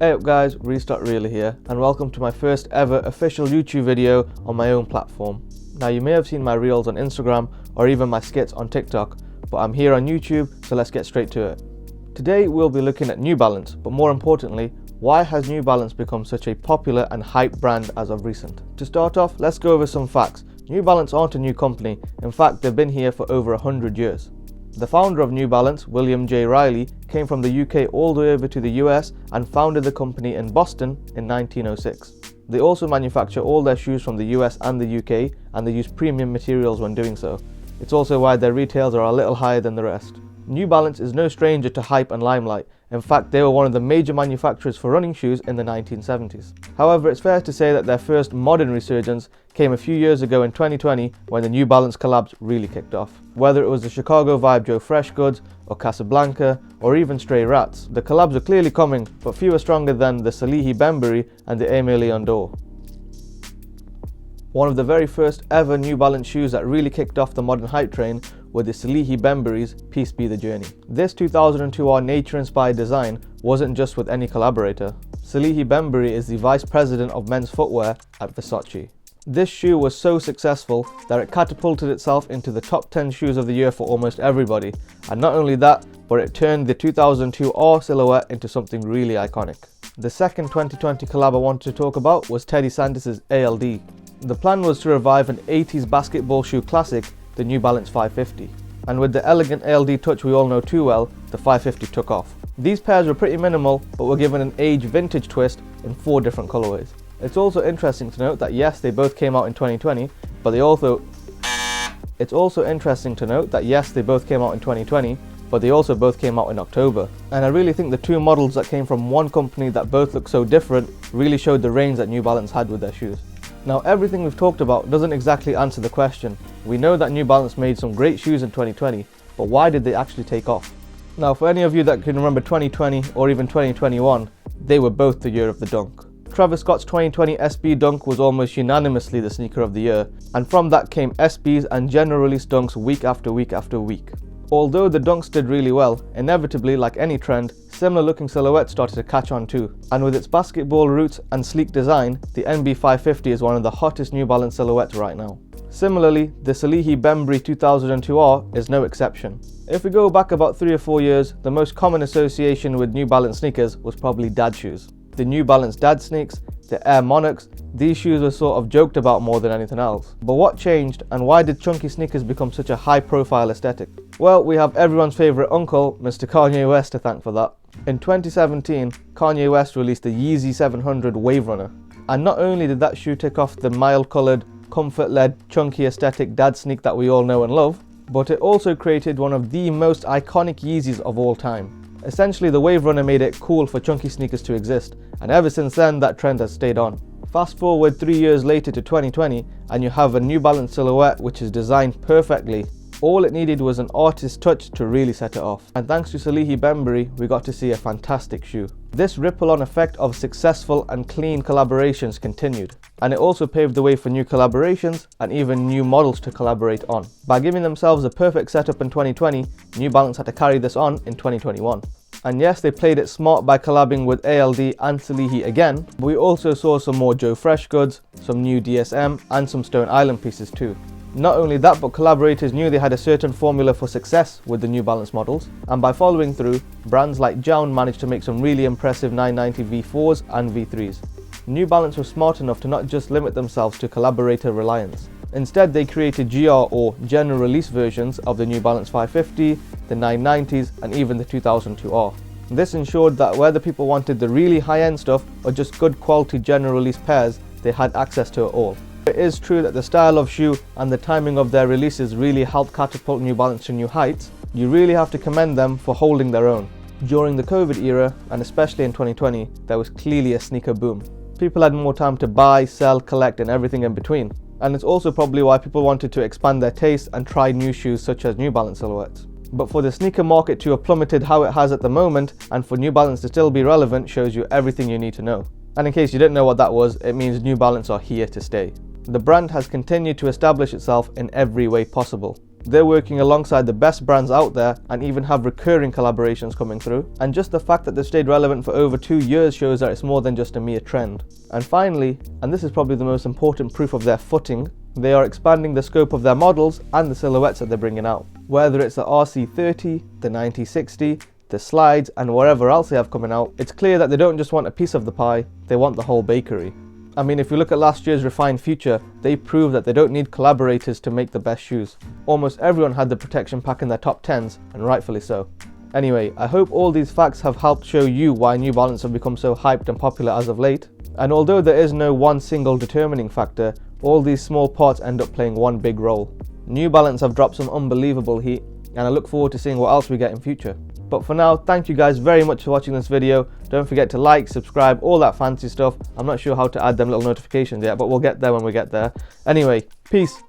Hey up guys, Restart Really here, and welcome to my first ever official YouTube video on my own platform. Now you may have seen my reels on Instagram or even my skits on TikTok, but I'm here on YouTube, so let's get straight to it. Today we'll be looking at New Balance, but more importantly, why has New Balance become such a popular and hyped brand as of recent? To start off, let's go over some facts. New Balance aren't a new company, in fact they've been here for over 100 years. The founder of New Balance, William J. Riley, came from the UK all the way over to the US and founded the company in Boston in 1906. They also manufacture all their shoes from the US and the UK, and they use premium materials when doing so. It's also why their retails are a little higher than the rest. New Balance is no stranger to hype and limelight. In fact, they were one of the major manufacturers for running shoes in the 1970s. However, it's fair to say that their first modern resurgence came a few years ago in 2020 when the New Balance collabs really kicked off. Whether it was the Chicago Vibe Joe Fresh Goods, or Casablanca, or even Stray Rats, the collabs are clearly coming, but few are stronger than the Salehi Bembury and the Aimé Leon d'Or. One of the very first ever New Balance shoes that really kicked off the modern hype train were the Salehi Bembury's Peace Be the Journey. This 2002R nature-inspired design wasn't just with any collaborator. Salehi Bembury is the Vice President of Men's Footwear at Versace. This shoe was so successful that it catapulted itself into the top 10 shoes of the year for almost everybody. And not only that, but it turned the 2002R silhouette into something really iconic. The second 2020 collab I wanted to talk about was Teddy Sanders' ALD. The plan was to revive an 80s basketball shoe classic, the New Balance 550. And with the elegant ALD touch we all know too well, the 550 took off. These pairs were pretty minimal, but were given an age vintage twist in 4 different colorways. It's also interesting to note that yes, they both came out in 2020, but they also both came out in October. And I really think the two models that came from one company that both look so different really showed the range that New Balance had with their shoes. Now everything we've talked about doesn't exactly answer the question. We know that New Balance made some great shoes in 2020, but why did they actually take off? Now for any of you that can remember 2020 or even 2021, they were both the year of the dunk. Travis Scott's 2020 SB Dunk was almost unanimously the sneaker of the year, and from that came SBs and general release dunks week after week after week. Although the dunks did really well, inevitably, like any trend, similar looking silhouettes started to catch on too. And with its basketball roots and sleek design, the NB550 is one of the hottest New Balance silhouettes right now. Similarly, the Salehi Bembury 2002R is no exception. If we go back about 3 or 4 years, the most common association with New Balance sneakers was probably dad shoes. The New Balance dad sneaks, the Air Monarchs, these shoes were sort of joked about more than anything else. But what changed, and why did chunky sneakers become such a high profile aesthetic? Well, we have everyone's favourite uncle, Mr. Kanye West, to thank for that. In 2017, Kanye West released the Yeezy 700 Wave Runner. And not only did that shoe tick off the mild coloured, comfort-led, chunky aesthetic dad sneak that we all know and love, but it also created one of the most iconic Yeezys of all time. Essentially, the Wave Runner made it cool for chunky sneakers to exist, and ever since then that trend has stayed on. Fast forward 3 years later to 2020 and you have a New Balance silhouette which is designed perfectly. All it needed was an artist's touch to really set it off, and thanks to Salehi Bembury we got to see a fantastic shoe. This ripple-on effect of successful and clean collaborations continued, and it also paved the way for new collaborations and even new models to collaborate on. By giving themselves a perfect setup in 2020, New Balance had to carry this on in 2021. And yes, they played it smart by collabing with ALD and Salehi again, but we also saw some more Joe Fresh goods, some new DSM and some Stone Island pieces too. Not only that, but collaborators knew they had a certain formula for success with the New Balance models, and by following through, brands like Jown managed to make some really impressive 990 V4s and V3s. New Balance was smart enough to not just limit themselves to collaborator reliance. Instead, they created GR or general release versions of the New Balance 550, the 990s and even the 2002R. This ensured that whether people wanted the really high-end stuff or just good quality general release pairs, they had access to it all. It is true that the style of shoe and the timing of their releases really helped catapult New Balance to new heights. You really have to commend them for holding their own. During the COVID era, and especially in 2020, there was clearly a sneaker boom. People had more time to buy, sell, collect and everything in between. And it's also probably why people wanted to expand their taste and try new shoes such as New Balance silhouettes. But for the sneaker market to have plummeted how it has at the moment, and for New Balance to still be relevant, shows you everything you need to know. And in case you didn't know what that was, it means New Balance are here to stay. The brand has continued to establish itself in every way possible. They're working alongside the best brands out there and even have recurring collaborations coming through. And just the fact that they've stayed relevant for over 2 years shows that it's more than just a mere trend. And finally, and this is probably the most important proof of their footing, they are expanding the scope of their models and the silhouettes that they're bringing out. Whether it's the RC30, the 9060, the slides and whatever else they have coming out, it's clear that they don't just want a piece of the pie, they want the whole bakery. I mean, if you look at last year's Refined Future, they proved that they don't need collaborators to make the best shoes. Almost everyone had the protection pack in their top 10s, and rightfully so. Anyway, I hope all these facts have helped show you why New Balance have become so hyped and popular as of late. And although there is no one single determining factor, all these small parts end up playing one big role. New Balance have dropped some unbelievable heat, and I look forward to seeing what else we get in future. But for now, thank you guys very much for watching this video. Don't forget to like, subscribe, all that fancy stuff. I'm not sure how to add them little notifications yet, but we'll get there when we get there. Anyway, peace.